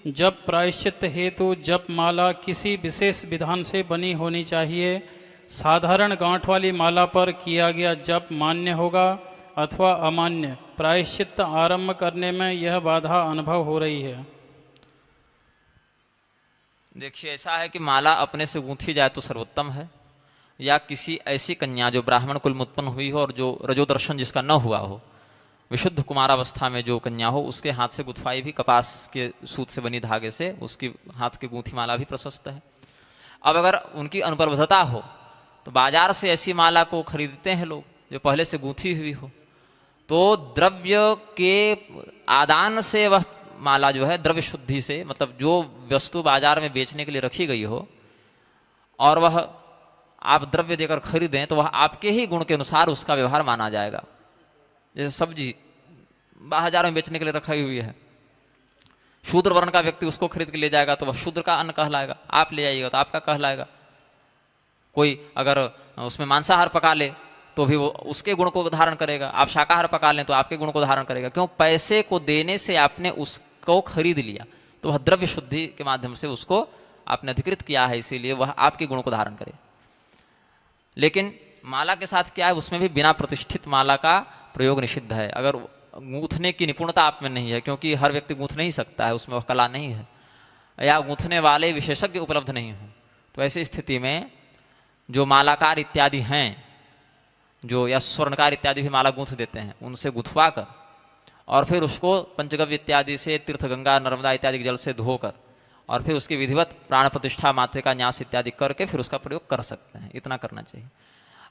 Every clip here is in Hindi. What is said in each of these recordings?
जप प्रायश्चित हेतु जप माला किसी विशेष विधान से बनी होनी चाहिए। साधारण गांठ वाली माला पर किया गया जप मान्य होगा अथवा अमान्य। प्रायश्चित आरंभ करने में यह बाधा अनुभव हो रही है। देखिए, ऐसा है कि माला अपने से गूंथी जाए तो सर्वोत्तम है, या किसी ऐसी कन्या जो ब्राह्मण कुल में उत्पन्न हुई हो और जो रजोदर्शन जिसका न हुआ हो, विशुद्ध कुमारावस्था में जो कन्या हो, उसके हाथ से गुथवाई भी कपास के सूत से बनी धागे से उसकी हाथ की गूंथी माला भी प्रशस्त है। अब अगर उनकी अनुपलब्धता हो तो बाजार से ऐसी माला को खरीदते हैं लोग जो पहले से गूंथी हुई हो, तो द्रव्य के आदान से वह माला जो है द्रव्य शुद्धि से, मतलब जो वस्तु बाजार में बेचने के लिए रखी गई हो और वह आप द्रव्य देकर खरीदें तो वह आपके ही गुण के अनुसार उसका व्यवहार माना जाएगा। जैसे सब्जी बाजार में बेचने के लिए रखी हुई है, शूद्र वर्ण का व्यक्ति उसको खरीद के ले जाएगा तो वह शूद्र का अन्न कहलाएगा, आप ले आइएगा तो आपका कहलाएगा। कोई अगर उसमें मांसाहार पका ले तो भी वो उसके गुण को धारण करेगा, आप शाकाहार पका लें तो आपके गुण को धारण करेगा। क्यों? पैसे को देने से आपने उसको खरीद लिया तो वह द्रव्य शुद्धि के माध्यम से उसको आपने अधिकृत किया है, इसीलिए वह आपके गुण को धारण करे। लेकिन माला के साथ क्या है, उसमें भी बिना प्रतिष्ठित माला का प्रयोग निषिद्ध है। अगर गूंथने की निपुणता आप में नहीं है, क्योंकि हर व्यक्ति गूंथ नहीं सकता है, उसमें वह कला नहीं है, या गूंथने वाले विशेषज्ञ उपलब्ध नहीं हो, तो ऐसी स्थिति में जो मालाकार इत्यादि हैं, जो या स्वर्णकार इत्यादि भी माला गूंथ देते हैं, उनसे गुथवा कर और फिर उसको पंचगव्य इत्यादि से, तीर्थ गंगा नर्मदा इत्यादि के जल से धोकर और फिर उसकी विधिवत प्राण प्रतिष्ठा, मातृका न्यास इत्यादि करके फिर उसका प्रयोग कर सकते हैं। इतना करना चाहिए।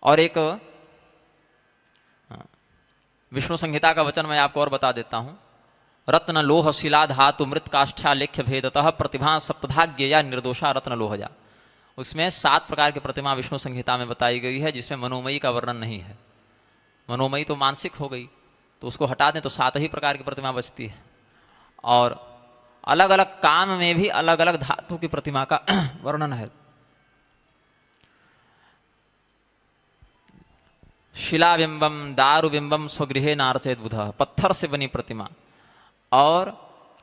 और एक विष्णु संहिता का वचन मैं आपको और बता देता हूँ। रत्न लोह शिला धातु मृत काष्ठा लेख्य भेदतः प्रतिभा सप्तभाग्य या निर्दोषा रत्न लोहजा। उसमें 7 प्रकार की प्रतिमा विष्णु संहिता में बताई गई है, जिसमें मनोमयी का वर्णन नहीं है। मनोमयी तो मानसिक हो गई, तो उसको हटा दें तो 7 ही प्रकार की प्रतिमा बचती है। और अलग अलग काम में भी अलग अलग धातु की प्रतिमा का वर्णन है। शिलाबिंबम दारुबिंबम स्वगृहे नारचेत बुधः, पत्थर से बनी प्रतिमा और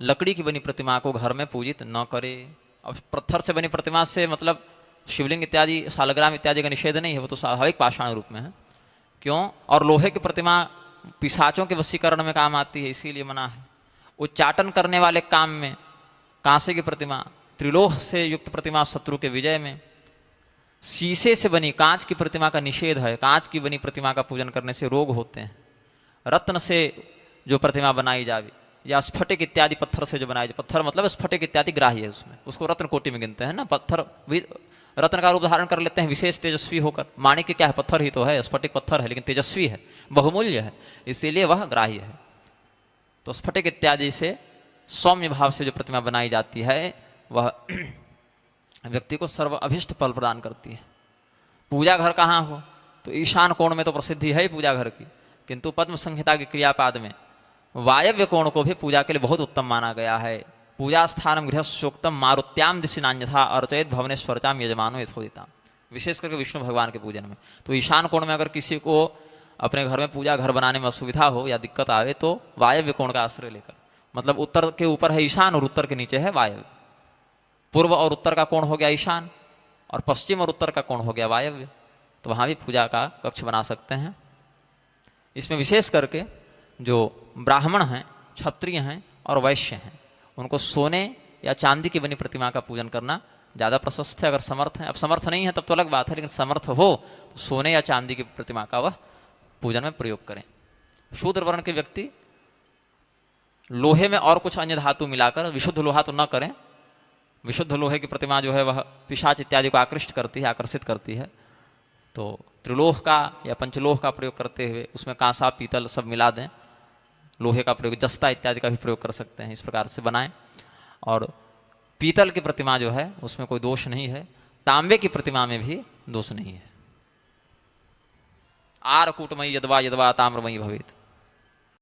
लकड़ी की बनी प्रतिमा को घर में पूजित न करे। अब पत्थर से बनी प्रतिमा से मतलब शिवलिंग इत्यादि, शालग्राम इत्यादि का निषेध नहीं है, वो तो स्वाभाविक पाषाण रूप में है। क्यों? और लोहे की प्रतिमा पिशाचों के वशीकरण में काम आती है, इसीलिए मना है। उच्चाटन करने वाले काम में कांसे की प्रतिमा, त्रिलोह से युक्त प्रतिमा शत्रु के विजय में, शीशे से बनी कांच की प्रतिमा का निषेध है, कांच की बनी प्रतिमा का पूजन करने से रोग होते हैं। रत्न से जो प्रतिमा बनाई जाए या स्फटिक इत्यादि पत्थर से जो बनाई जाए, पत्थर मतलब स्फटिक इत्यादि ग्राह्य है, उसमें उसको रत्न कोटि में गिनते हैं ना। पत्थर भी रत्न का रूप धारण कर लेते हैं विशेष तेजस्वी होकर। माणिक्य क्या है? पत्थर ही तो है, स्फटिक पत्थर है लेकिन तेजस्वी है, बहुमूल्य है, इसीलिए वह ग्राह्य है। तो स्फटिक इत्यादि से सौम्य भाव से जो प्रतिमा बनाई जाती है वह व्यक्ति को सर्व अभिष्ट फल प्रदान करती है। पूजा घर कहाँ हो तो ईशान कोण में तो प्रसिद्धि है ही पूजा घर की, किंतु पद्म संहिता के क्रियापाद में वायव्य कोण को भी पूजा के लिए बहुत उत्तम माना गया है। पूजा स्थानम गृहस्योक्तम मारुत्याम दिशि नान्यथा अर्चयेत भवनेश्वरचाम यजमानो यथोदिता, विशेष करके विष्णु भगवान के पूजन में। तो ईशान कोण में अगर किसी को अपने घर में पूजा घर बनाने में असुविधा हो या दिक्कत आवे तो वायव्य कोण का आश्रय लेकर, मतलब उत्तर के ऊपर है ईशान और उत्तर के नीचे है वायव्य। पूर्व और उत्तर का कोण हो गया ईशान और पश्चिम और उत्तर का कोण हो गया वायव्य, तो वहाँ भी पूजा का कक्ष बना सकते हैं। इसमें विशेष करके जो ब्राह्मण हैं, क्षत्रिय हैं और वैश्य हैं, उनको सोने या चांदी की बनी प्रतिमा का पूजन करना ज़्यादा प्रशस्त है, अगर समर्थ है। अब समर्थ नहीं है तब तो अलग बात है, लेकिन समर्थ हो तो सोने या चांदी की प्रतिमा का वह पूजन में प्रयोग करें। शूद्र वर्ण के व्यक्ति लोहे में और कुछ अन्य धातु मिलाकर, विशुद्ध लोहा तो न करें, विशुद्ध लोहे की प्रतिमा जो है वह पिशाच इत्यादि को आकृष्ट करती है, आकर्षित करती है। तो त्रिलोह का या पंचलोह का प्रयोग करते हुए उसमें कांसा पीतल सब मिला दें, लोहे का प्रयोग, जस्ता इत्यादि का भी प्रयोग कर सकते हैं, इस प्रकार से बनाएं। और पीतल की प्रतिमा जो है उसमें कोई दोष नहीं है, तांबे की प्रतिमा में भी दोष नहीं है। आर कूटमयी यदवा यदवा ताम्रमयी भवेत।